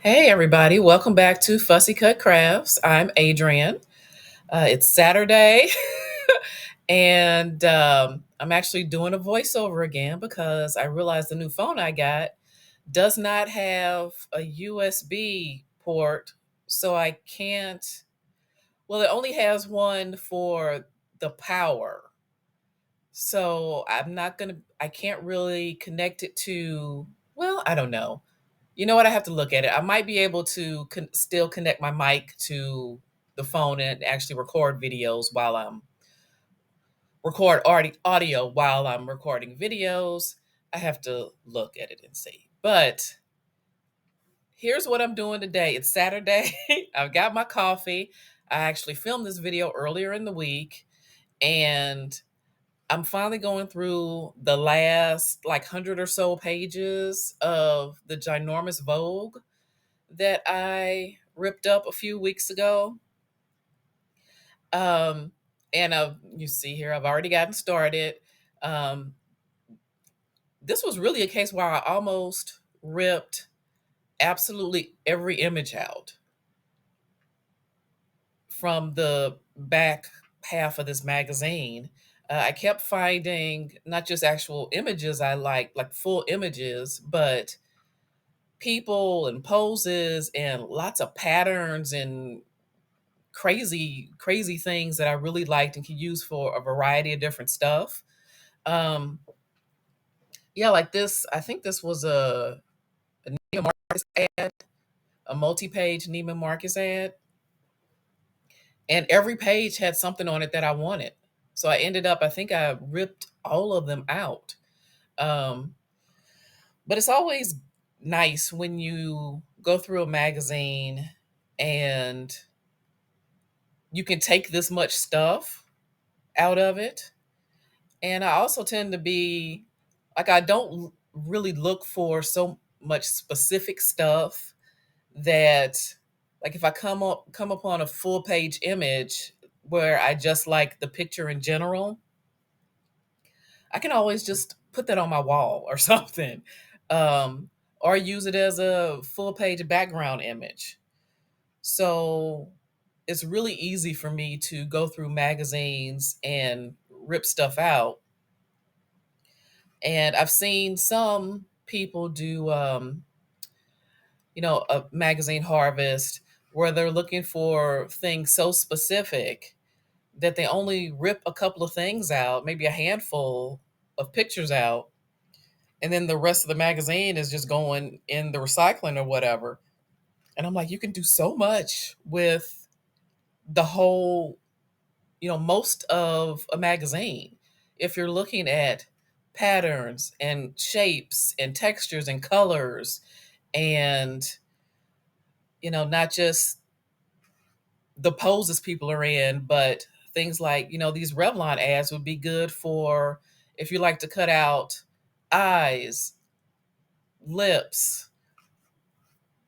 Hey, everybody, welcome back to Fussy Cut Crafts. I'm Adrienne. It's Saturday, and I'm actually doing a voiceover again because I realized the new phone I got does not have a USB port, so I can't. Well, it only has one for the power. So I can't really connect it to, well, I don't know. You know what? I have to look at it. I might be able to still connect my mic to the phone and actually record videos while I'm audio while I'm recording videos. I have to look at it and see. But here's what I'm doing today. It's Saturday. I've got my coffee. I actually filmed this video earlier in the week, and I'm finally going through the last like 100 or so pages of the ginormous Vogue that I ripped up a few weeks ago. Um, and you see here, I've already gotten started. Um, this was really a case where I almost ripped absolutely every image out from the back half of this magazine. I kept finding not just actual images I like full images, but people and poses and lots of patterns and crazy things that I really liked and could use for a variety of different stuff. Um, yeah, like this. I think this was a Neiman Marcus ad, a multi-page Neiman Marcus ad, and every page had something on it that I wanted. So I ended up, I think I ripped all of them out. Um, but it's always nice when you go through a magazine and you can take this much stuff out of it. And I also tend to be like, I don't really look for so much specific stuff that, like, if I come upon a full page image where I just like the picture in general, I can always just put that on my wall or something, um, or use it as a full page background image. So it's really easy for me to go through magazines and rip stuff out. And I've seen some people do, a magazine harvest where they're looking for things so specific that they only rip a couple of things out, maybe a handful of pictures out, and then the rest of the magazine is just going in the recycling or whatever. And I'm like, you can do so much with the whole, most of a magazine. If you're looking at patterns and shapes and textures and colors and, not just the poses people are in, but things like, these Revlon ads would be good for if you like to cut out eyes, lips,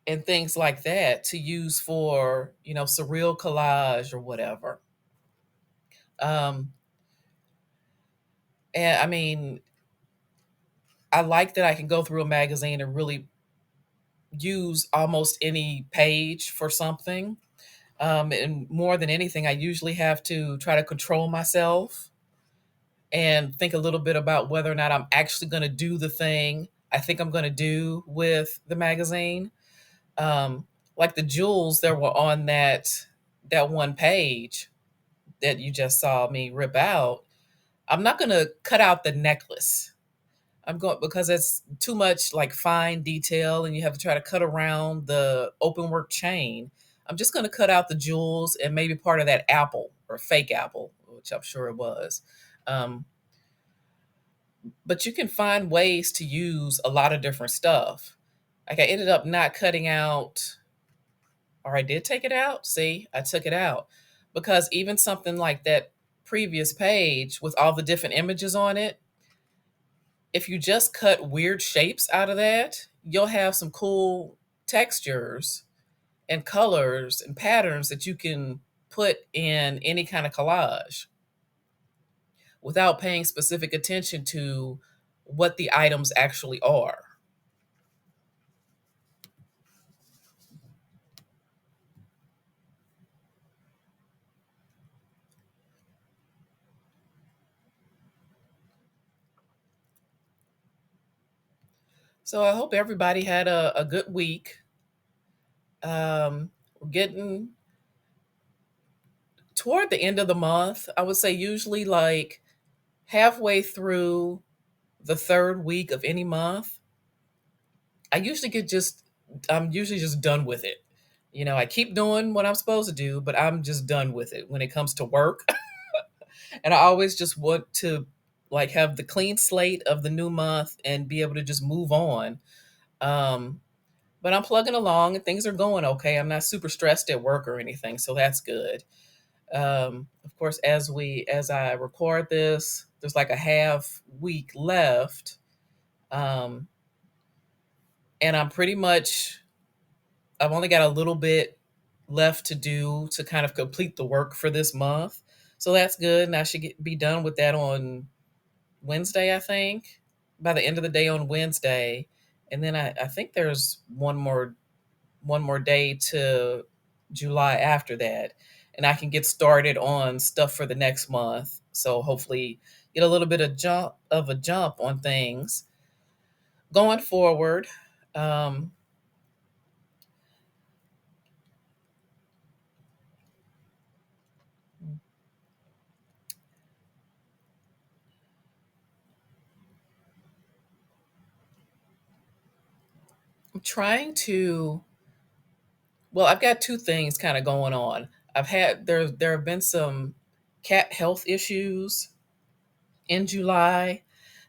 and things like that to use for, surreal collage or whatever. Um, and I mean, I like that I can go through a magazine and really use almost any page for something. And more than anything, I usually have to try to control myself and think a little bit about whether or not I'm actually going to do the thing I think I'm going to do with the magazine. Um, like the jewels that were on that one page that you just saw me rip out. I'm not going to cut out the necklace. I'm going because it's too much like fine detail and you have to try to cut around the open work chain. I'm just going to cut out the jewels and maybe part of that apple or fake apple, which I'm sure it was. Um, but you can find ways to use a lot of different stuff. Like I ended up not cutting out, or I did take it out. See, I took it out because even something like that previous page with all the different images on it, if you just cut weird shapes out of that, you'll have some cool textures and colors and patterns that you can put in any kind of collage without paying specific attention to what the items actually are. So I hope everybody had a good week. We're getting toward the end of the month. I would say usually like halfway through the third week of any month, I usually get just I'm usually just done with it. I keep doing what I'm supposed to do, but I'm just done with it when it comes to work. And I always just want to like have the clean slate of the new month and be able to just move on. Um, but I'm plugging along and things are going okay. I'm not super stressed at work or anything, so that's good. Of course, as I record this, there's like a half week left, um, and I've only got a little bit left to do to kind of complete the work for this month, so that's good. And I should be done with that on Wednesday, I think, by the end of the day on Wednesday, and then I think there's one more day to July after that, and I can get started on stuff for the next month. So hopefully get a little bit of a jump on things going forward. Um, I'm trying to. Well, I've got two things kind of going on. There have been some cat health issues in July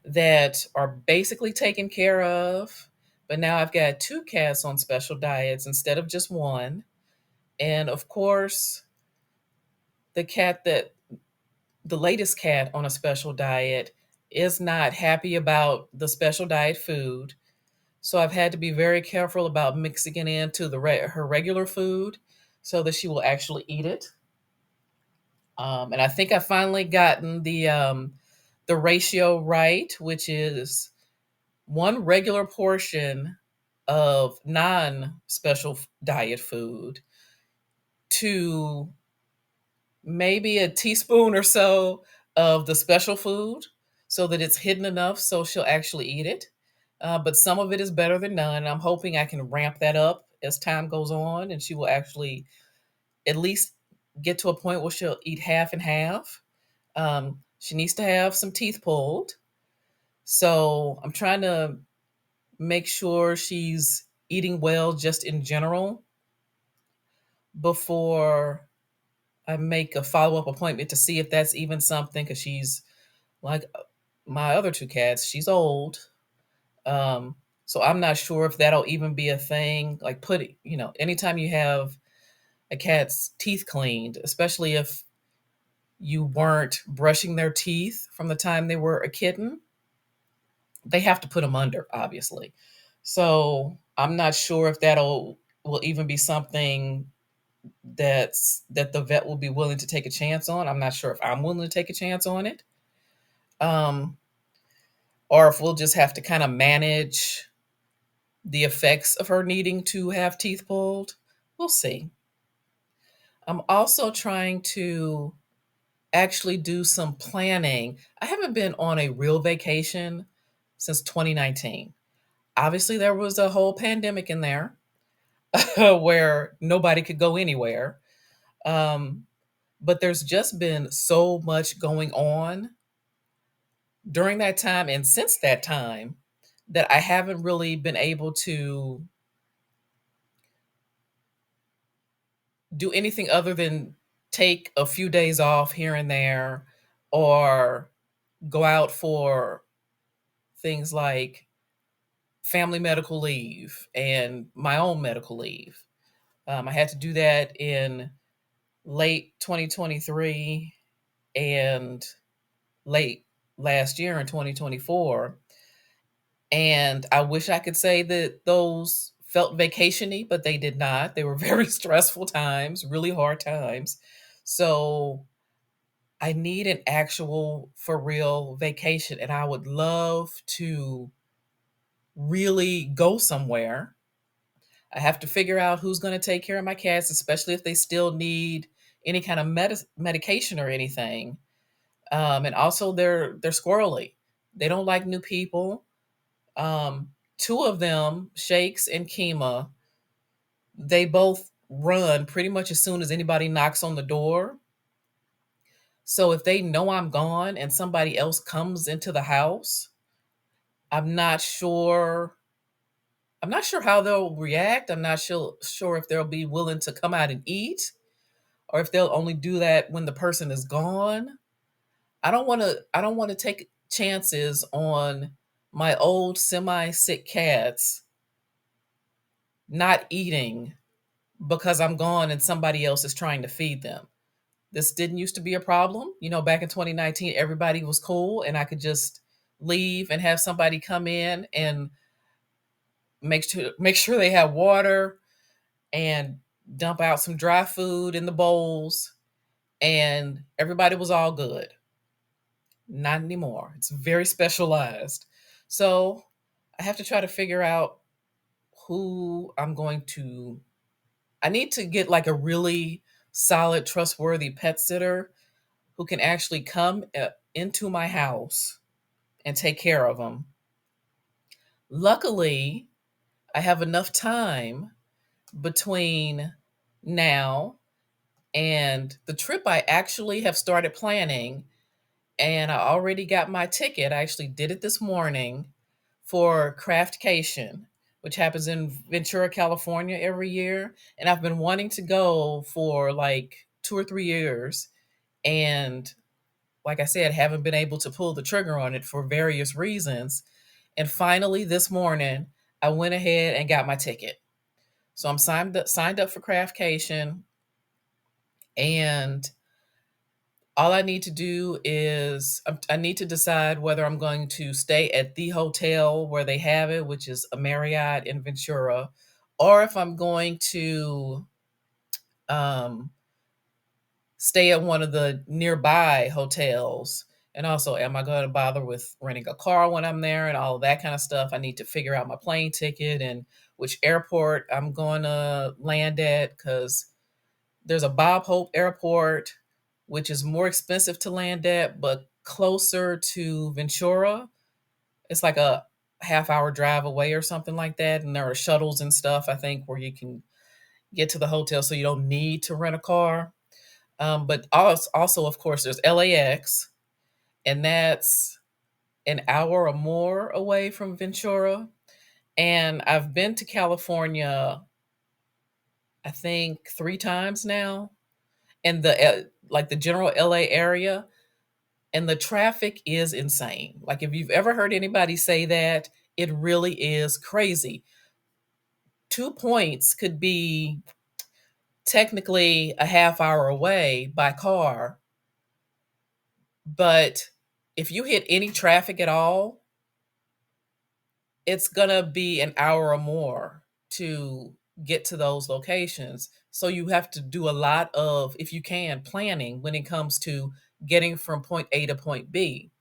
that are basically taken care of. But now I've got two cats on special diets instead of just one. And of course, the cat that the latest cat on a special diet is not happy about the special diet food. So I've had to be very careful about mixing it into her regular food so that she will actually eat it. And I think I finally gotten the ratio right, which is one regular portion of non special diet food to maybe a teaspoon or so of the special food so that it's hidden enough so she'll actually eat it. But some of it is better than none. I'm hoping I can ramp that up as time goes on and she will actually at least get to a point where she'll eat half and half. She needs to have some teeth pulled. So I'm trying to make sure she's eating well just in general before I make a follow up appointment to see if that's even something because she's like my other two cats, she's old. Um, so I'm not sure if that'll even be a thing. Like, anytime you have a cat's teeth cleaned, especially if you weren't brushing their teeth from the time they were a kitten, they have to put them under, obviously. So I'm not sure if that'll will even be something that the vet will be willing to take a chance on. I'm not sure if I'm willing to take a chance on it. Um, or if we'll just have to kind of manage the effects of her needing to have teeth pulled. We'll see. I'm also trying to actually do some planning. I haven't been on a real vacation since 2019. Obviously, there was a whole pandemic in there where nobody could go anywhere. Um, but there's just been so much going on during that time and since that time that I haven't really been able to do anything other than take a few days off here and there or go out for things like family medical leave and my own medical leave. I had to do that in late 2023 and late last year in 2024. And I wish I could say that those felt vacationy, but they did not. They were very stressful times, really hard times. So I need an actual for real vacation and I would love to really go somewhere. I have to figure out who's going to take care of my cats, especially if they still need any kind of medication or anything. And also they're squirrely. They don't like new people. Um, Two of them, Shakes and Kima, they both run pretty much as soon as anybody knocks on the door. So if they know I'm gone and somebody else comes into the house, I'm not sure I'm not sure how they'll react. I'm not sure if they'll be willing to come out and eat or if they'll only do that when the person is gone. I don't want to take chances on my old semi-sick cats not eating because I'm gone and somebody else is trying to feed them. This didn't used to be a problem. Back in 2019, everybody was cool and I could just leave and have somebody come in and make sure they have water and dump out some dry food in the bowls and everybody was all good. Not anymore. It's very specialized. So I have to try to figure out who I'm going to. I need to get like a really solid, trustworthy pet sitter who can actually come into my house and take care of them. Luckily, I have enough time between now and the trip I actually have started planning, and I already got my ticket. I actually did it this morning for Craftcation, which happens in Ventura, California every year. And I've been wanting to go for like 2 or 3 years. And like I said, haven't been able to pull the trigger on it for various reasons. And finally, this morning, I went ahead and got my ticket. So I'm signed up for Craftcation, and all I need to do is I need to decide whether I'm going to stay at the hotel where they have it, which is a Marriott in Ventura, or if I'm going to um, stay at one of the nearby hotels. And also, am I going to bother with renting a car when I'm there and all of that kind of stuff? I need to figure out my plane ticket and which airport I'm going to land at, because there's a Bob Hope Airport, which is more expensive to land at, but closer to Ventura. It's like a half-hour drive away or something like that. And there are shuttles and stuff, I think, where you can get to the hotel so you don't need to rent a car. But also, of course, there's LAX, and that's an hour or more away from Ventura. And I've been to California, I think, 3 times now, and like the general LA area, and the traffic is insane. Like if you've ever heard anybody say that, it really is crazy. 2 points could be technically a half hour away by car, but if you hit any traffic at all, it's gonna be an hour or more to get to those locations. So you have to do a lot of, if you can, planning when it comes to getting from point A to point B.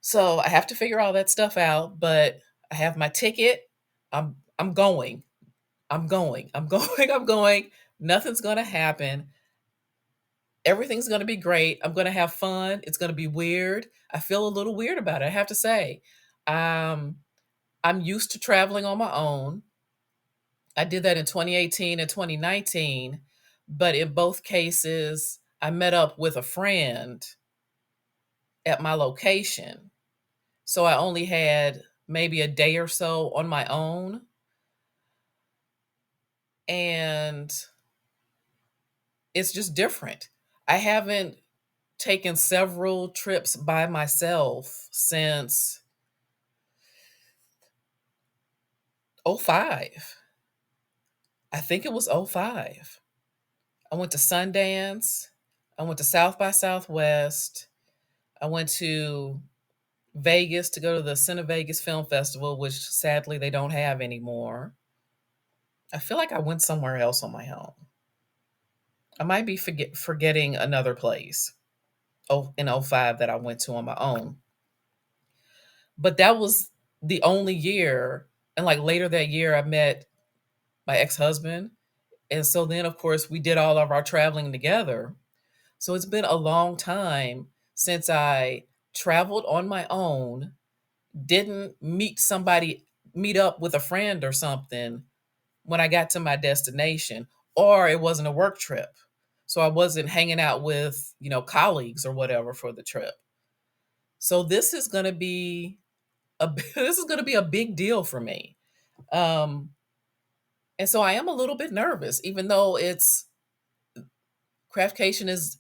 So I have to figure all that stuff out, but I have my ticket. I'm going. I'm going. I'm going. I'm going. Nothing's going to happen. Everything's going to be great. I'm going to have fun. It's going to be weird. I feel a little weird about it, I have to say. Um I'm used to traveling on my own. I did that in 2018 and 2019, but in both cases I met up with a friend at my location. So I only had maybe a day or so on my own. And it's just different. I haven't taken several trips by myself since '05. I think it was '05. I went to Sundance. I went to South by Southwest. I went to Vegas to go to the Cine Vegas Film Festival, which sadly they don't have anymore. I feel like I went somewhere else on my own. I might be forgetting another place. Oh, in '05 that I went to on my own. But that was the only year. And like later that year, I met my ex husband. And so then, of course, we did all of our traveling together. So it's been a long time since I traveled on my own, didn't meet somebody meet up with a friend or something when I got to my destination, or it wasn't a work trip. So I wasn't hanging out with, colleagues or whatever for the trip. So this is going to be this is going to be a big deal for me. Um and so I am a little bit nervous even though it's Craftcation is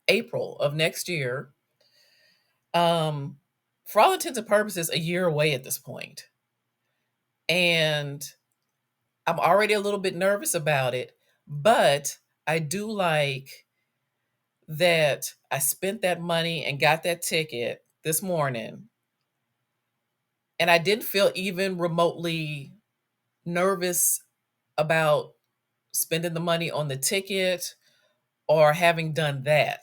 April of next year. Um for all intents and purposes a year away at this point. And I'm already a little bit nervous about it, but I do like that I spent that money and got that ticket this morning, and I didn't feel even remotely nervous about spending the money on the ticket or having done that.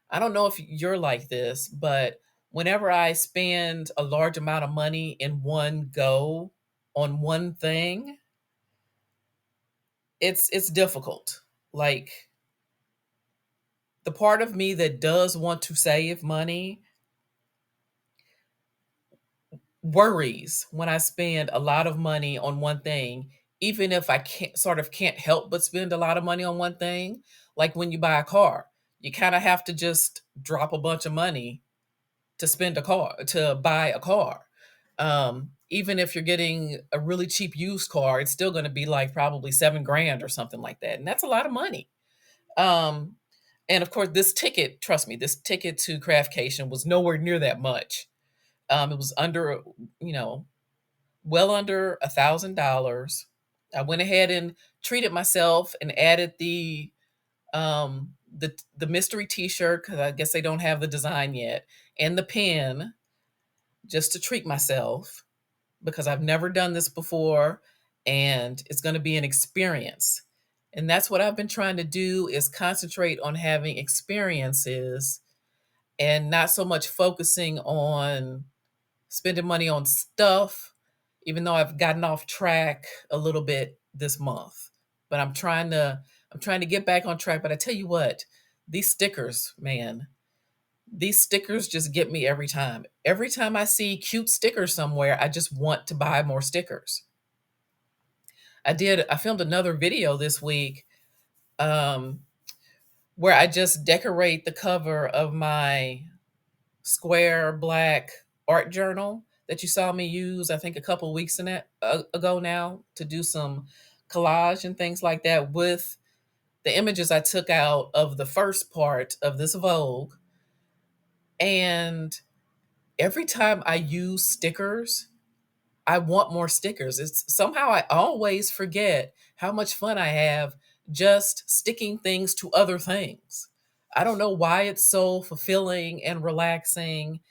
I don't know if you're like this, but whenever I spend a large amount of money in one go on one thing, it's difficult. Like, the part of me that does want to save money worries when I spend a lot of money on one thing, even if I can't help but spend a lot of money on one thing. Like when you buy a car, you kind of have to just drop a bunch of money to buy a car. Even if you're getting a really cheap used car, it's still going to be like probably 7 grand or something like that, and that's a lot of money. Um, and of course, this ticket, trust me, this ticket to Craftcation was nowhere near that much. It was under, you know, well under $1,000. I went ahead and treated myself and added the mystery T-shirt because I guess they don't have the design yet, and the pen just to treat myself because I've never done this before, and it's going to be an experience. And that's what I've been trying to do is concentrate on having experiences and not so much focusing on spending money on stuff, even though I've gotten off track a little bit this month. But I'm trying to get back on track. But I tell you what, these stickers, man, these stickers just get me every time. Every time I see cute stickers somewhere, I just want to buy more stickers. I filmed another video this week, um, where I just decorate the cover of my square black art journal that you saw me use, I think, a couple weeks ago now to do some collage and things like that with the images I took out of the first part of this Vogue. And every time I use stickers, I want more stickers. It's somehow I always forget how much fun I have just sticking things to other things. I don't know why it's so fulfilling and relaxing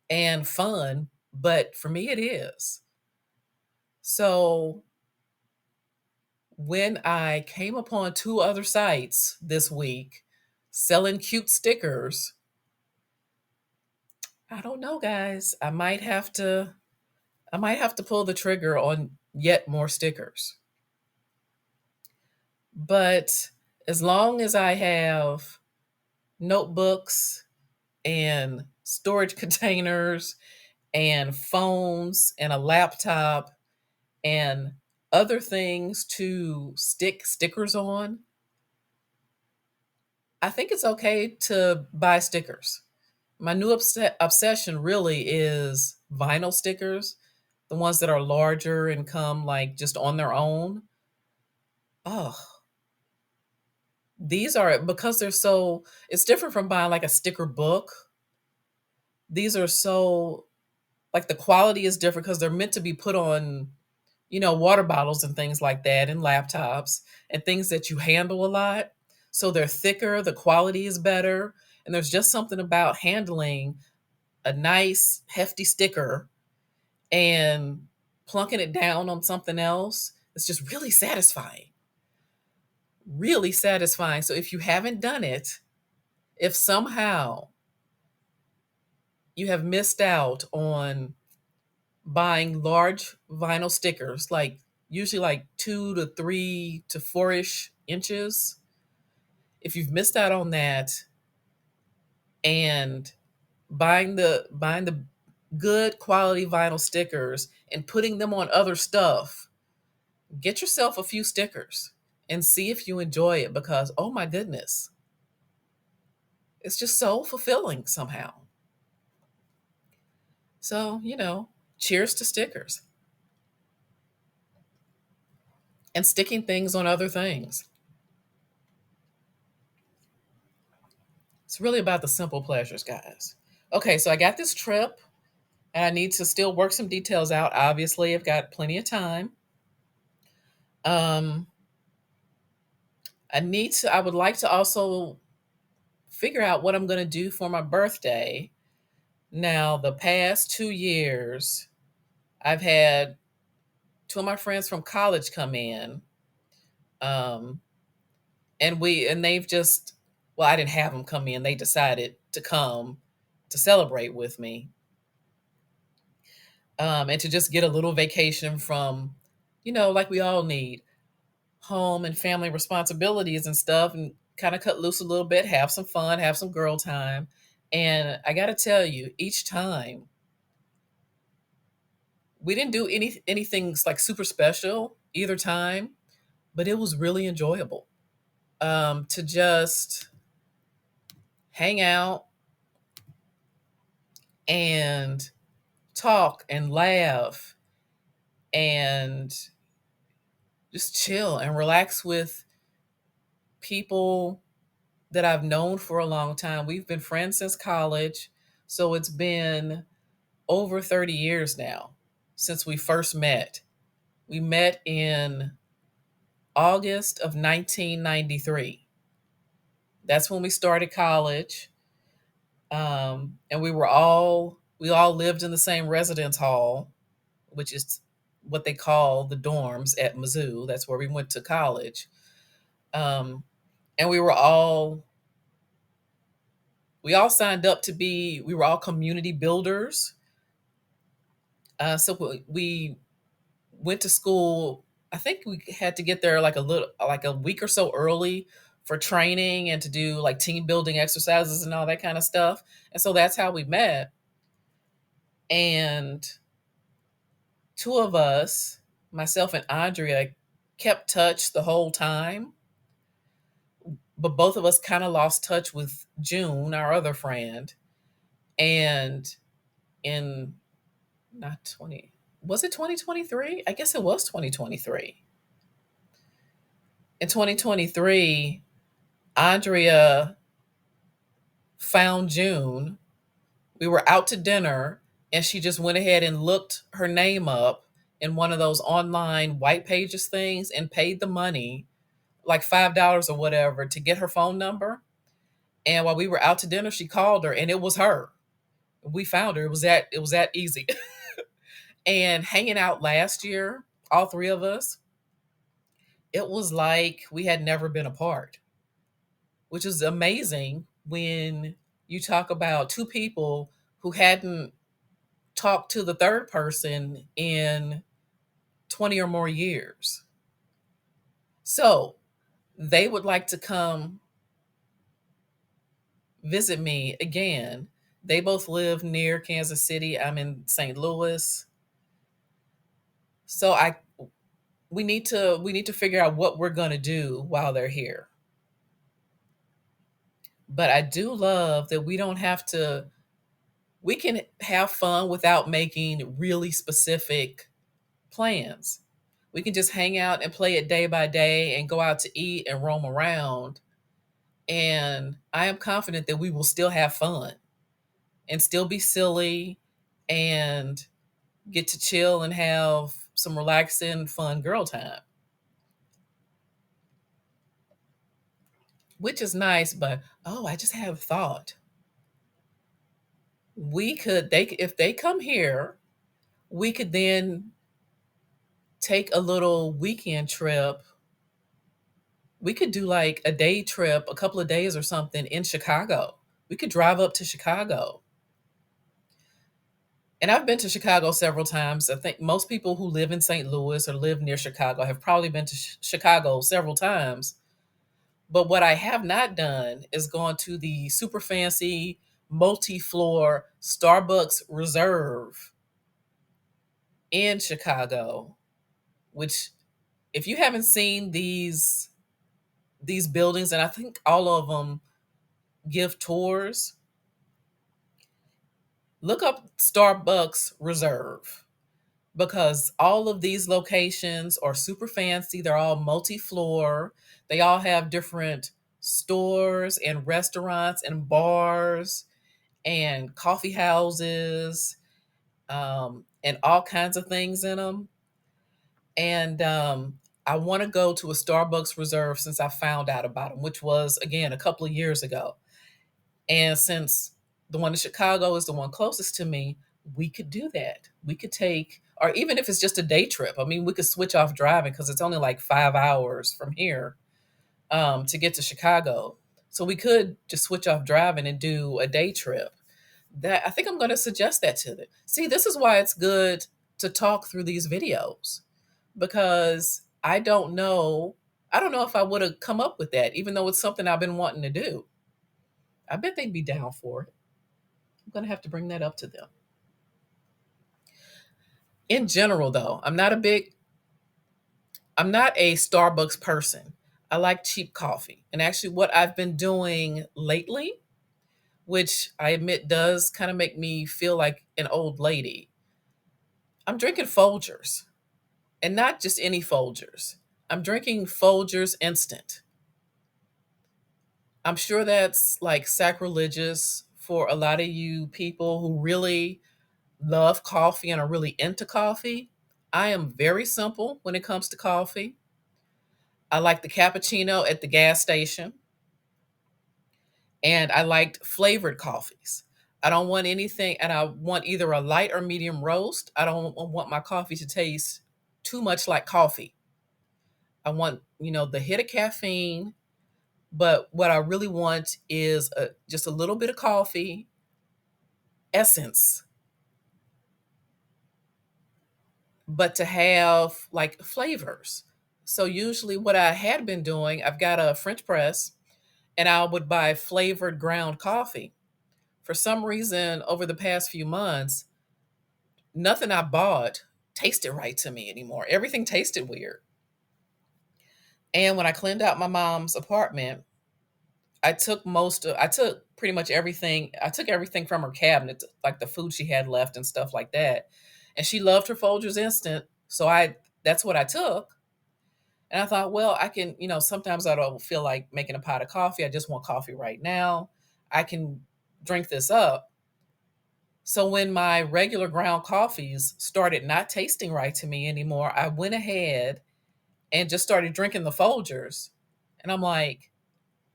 and fun, but for me it is. So when I came upon two other sites this week selling cute stickers, I don't know, guys. I might have to pull the trigger on yet more stickers. But as long as I have notebooks and storage containers and phones and a laptop and other things to stick stickers on, I think it's okay to buy stickers. My new obsession really is vinyl stickers, the ones that are larger and come like just on their own. Oh, these are because they're so, it's different from buying like a sticker book. These are so, like, the quality is different because they're meant to be put on, water bottles and things like that, and laptops and things that you handle a lot. So they're thicker, the quality is better, and there's just something about handling a nice hefty sticker and plunking it down on something else. It's just really satisfying. Really satisfying. So if you haven't done it, if somehow you have missed out on buying large vinyl stickers, like usually like 2 to 3 to 4-ish inches. If you've missed out on that and buying the good quality vinyl stickers and putting them on other stuff, get yourself a few stickers and see if you enjoy it, because oh my goodness, it's just so fulfilling somehow. So, cheers to stickers and sticking things on other things. It's really about the simple pleasures, guys. Okay, so I got this trip and I need to still work some details out. Obviously, I've got plenty of time. Um, I would like to also figure out what I'm going to do for my birthday. Now, the past 2 years, I've had two of my friends from college come in. Um, and they've just, well, I didn't have them come in. They decided to come to celebrate with me, and to just get a little vacation from, like we all need, home and family responsibilities and stuff, and kind of cut loose a little bit, have some fun, have some girl time. And I got to tell you, each time we didn't do anything like super special either time, but it was really enjoyable, to just hang out and talk and laugh and just chill and relax with people that I've known for a long time. We've been friends since college. So it's been over 30 years now since we first met. We met in August of 1993. That's when we started college. And we all lived in the same residence hall, which is what they call the dorms at Mizzou. That's where we went to college. Um, and we all signed up to be, we were all community builders. So we went to school. I think we had to get there like a week or so early for training and to do like team building exercises and all that kind of stuff. And so that's how we met. And two of us, myself and Andrea, kept touch the whole time, but both of us kind of lost touch with June, our other friend. And in not 20, was it 2023? I guess it was 2023. In 2023, Andrea found June. We were out to dinner and she just went ahead and looked her name up in one of those online white pages things and paid the money, like $5 or whatever, to get her phone number. And while we were out to dinner, she called her and it was her. We found her. It was that easy. And hanging out last year, all three of us, it was like we had never been apart, which is amazing when you talk about two people who hadn't talked to the third person in 20 or more years. So they would like to come visit me again. They both live near Kansas City. I'm in St. Louis. So I we need to figure out what we're going to do while they're here. But I do love that we can have fun without making really specific plans. We can just hang out and play it day by day and go out to eat and roam around. And I am confident that we will still have fun and still be silly and get to chill and have some relaxing, fun girl time, which is nice. But oh, I just have a thought. If they come here, we could then take a little weekend trip. We could do like a day trip, a couple of days or something in Chicago. We could drive up to Chicago. And I've been to Chicago several times. I think most people who live in St. Louis or live near Chicago have probably been to Chicago several times. But what I have not done is gone to the super fancy multi-floor Starbucks Reserve in Chicago, which if you haven't seen these buildings, and I think all of them give tours, look up Starbucks Reserve because all of these locations are super fancy. They're all multi-floor. They all have different stores and restaurants and bars and coffee houses, and all kinds of things in them. And I want to go to a Starbucks Reserve since I found out about them, which was, again, a couple of years ago. And since the one in Chicago is the one closest to me, we could do that. We could take, or even if it's just a day trip, I mean, we could switch off driving because it's only like 5 hours from here to get to Chicago. So we could just switch off driving and do a day trip. That I think I'm going to suggest that to them. See, this is why it's good to talk through these videos because I don't know if I would have come up with that, even though it's something I've been wanting to do. I bet they'd be down for it. I'm going to have to bring that up to them. In general, though, I'm not a Starbucks person. I like cheap coffee. And actually, what I've been doing lately, which I admit does kind of make me feel like an old lady, I'm drinking Folgers. And not just any Folgers. I'm drinking Folgers Instant. I'm sure that's like sacrilegious for a lot of you people who really love coffee and are really into coffee. I am very simple when it comes to coffee. I like the cappuccino at the gas station, and I liked flavored coffees. I don't want anything, and I want either a light or medium roast. I don't want my coffee to taste too much like coffee. I want, the hit of caffeine, but what I really want is just a little bit of coffee essence, but to have like flavors. So usually what I had been doing, I've got a French press and I would buy flavored ground coffee. For some reason, over the past few months, nothing I bought tasted right to me anymore. Everything tasted weird. And when I cleaned out my mom's apartment, I took pretty much everything. I took everything from her cabinet, like the food she had left and stuff like that. And she loved her Folgers Instant, so I that's what I took. And I thought, well, I can, sometimes I don't feel like making a pot of coffee. I just want coffee right now. I can drink this up. So when my regular ground coffees started not tasting right to me anymore, I went ahead and just started drinking the Folgers. And I'm like,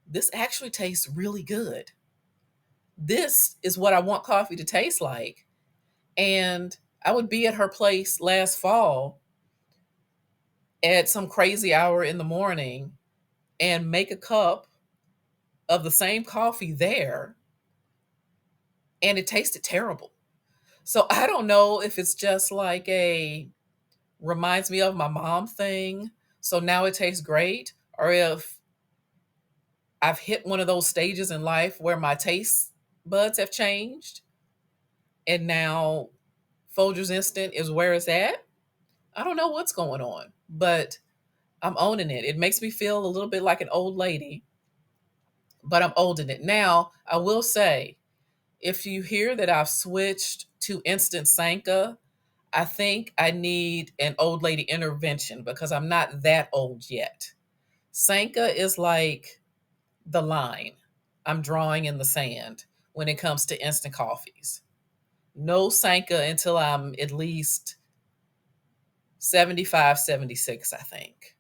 this actually tastes really good. This is what I want coffee to taste like. And I would be at her place last fall at some crazy hour in the morning and make a cup of the same coffee there, and it tasted terrible. So I don't know if it's just like a reminds me of my mom thing. So now it tastes great, or if I've hit one of those stages in life where my taste buds have changed and now Folgers Instant is where it's at. I don't know what's going on, but I'm owning it. It makes me feel a little bit like an old lady, but I'm owning it. Now, I will say, if you hear that I've switched to instant Sanka, I think I need an old lady intervention because I'm not that old yet. Sanka is like the line I'm drawing in the sand when it comes to instant coffees. No Sanka until I'm at least 75, 76, I think.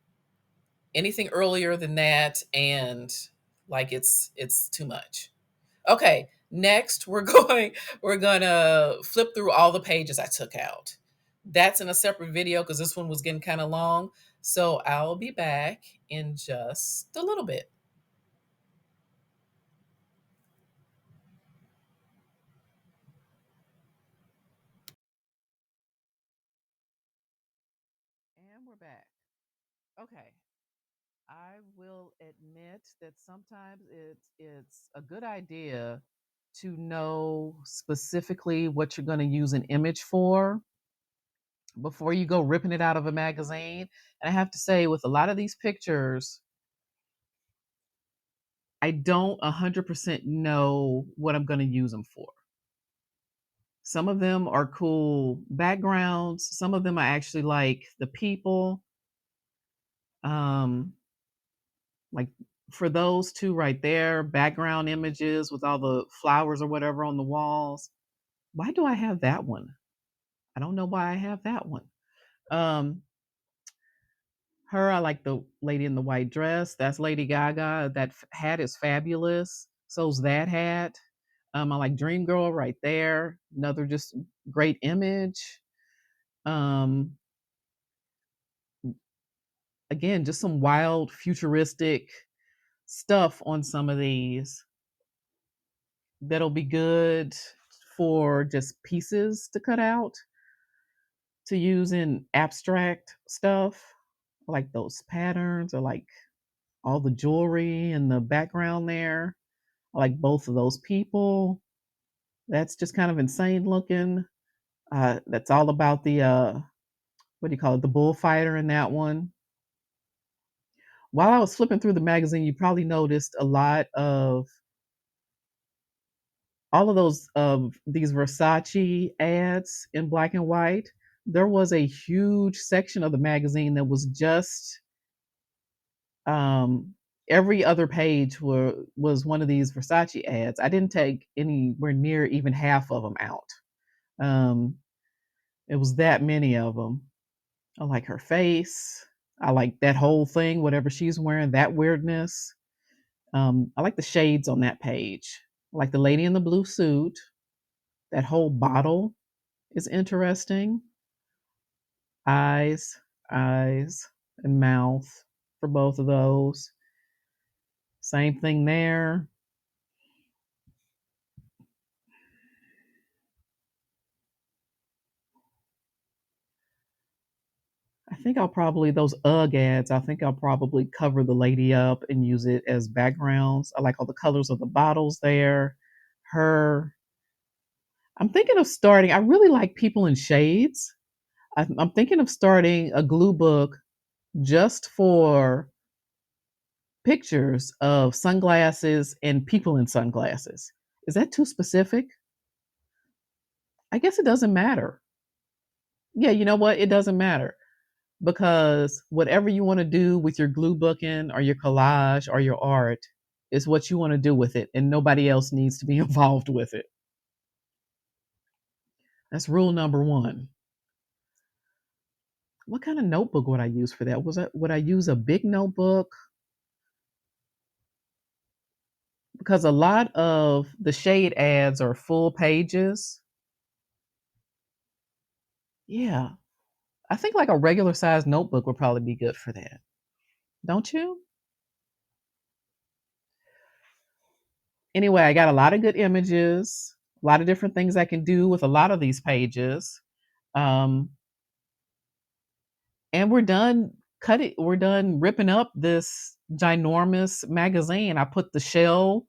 Anything earlier than that and like it's too much. Okay, next we're going to flip through all the pages I took out. That's in a separate video because this one was getting kind of long. So I'll be back in just a little bit. And we're back. Okay. I will admit that sometimes it's a good idea to know specifically what you're going to use an image for before you go ripping it out of a magazine. And I have to say, with a lot of these pictures, I don't 100% know what I'm going to use them for. Some of them are cool backgrounds. Some of them I actually like the people. Um, like for those two right there, background images with all the flowers or whatever on the walls. Why do I have that one? I don't know why I have that one. Um, Her, I like the lady in the white dress. That's Lady Gaga. That hat is fabulous. So's that hat. I like Dream Girl right there. Another just great image. Um, Again, just some wild futuristic stuff on some of these that'll be good for just pieces to cut out to use in abstract stuff. I like those patterns. I like all the jewelry in the background there. I like both of those people. That's just kind of insane looking. That's all about the what do you call it? The bullfighter in that one. While I was flipping through the magazine, you probably noticed a lot of all of those of these Versace ads in black and white. There was a huge section of the magazine that was just um every other page was one of these Versace ads. I didn't take anywhere near even half of them out. Um, it was that many of them. I like her face. I like that whole thing, whatever she's wearing, that weirdness. I like the shades on that page. I like the lady in the blue suit. That whole bottle is interesting. Eyes, eyes, and mouth for both of those. Same thing there. I think I'll probably those UGG ads. I think I'll probably cover the lady up and use it as backgrounds. I like all the colors of the bottles there. Her. I'm thinking of starting. I really like people in shades. I'm thinking of starting a glue book just for pictures of sunglasses and people in sunglasses. Is that too specific? I guess it doesn't matter. Yeah, you know what? It doesn't matter because whatever you want to do with your glue booking or your collage or your art is what you want to do with it, and nobody else needs to be involved with it. That's rule number one. What kind of notebook would I use for that? Would I use a big notebook? Because a lot of the shade ads are full pages. Yeah, I think like a regular size notebook would probably be good for that. Don't you? Anyway, I got a lot of good images, a lot of different things I can do with a lot of these pages. Um, and we're done ripping up this ginormous magazine. I put the shell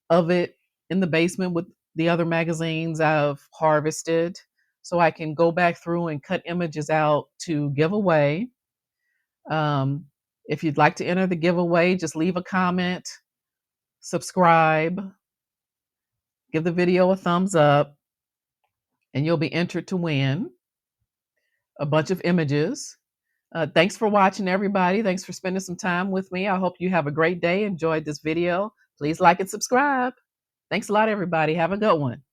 of it in the basement with the other magazines I've harvested so I can go back through and cut images out to give away. Um, if you'd like to enter the giveaway, just leave a comment, subscribe, give the video a thumbs up, and you'll be entered to win a bunch of images. Thanks for watching, everybody. Thanks for spending some time with me. I hope you have a great day. Enjoyed this video. Please like and subscribe. Thanks a lot, everybody. Have a good one.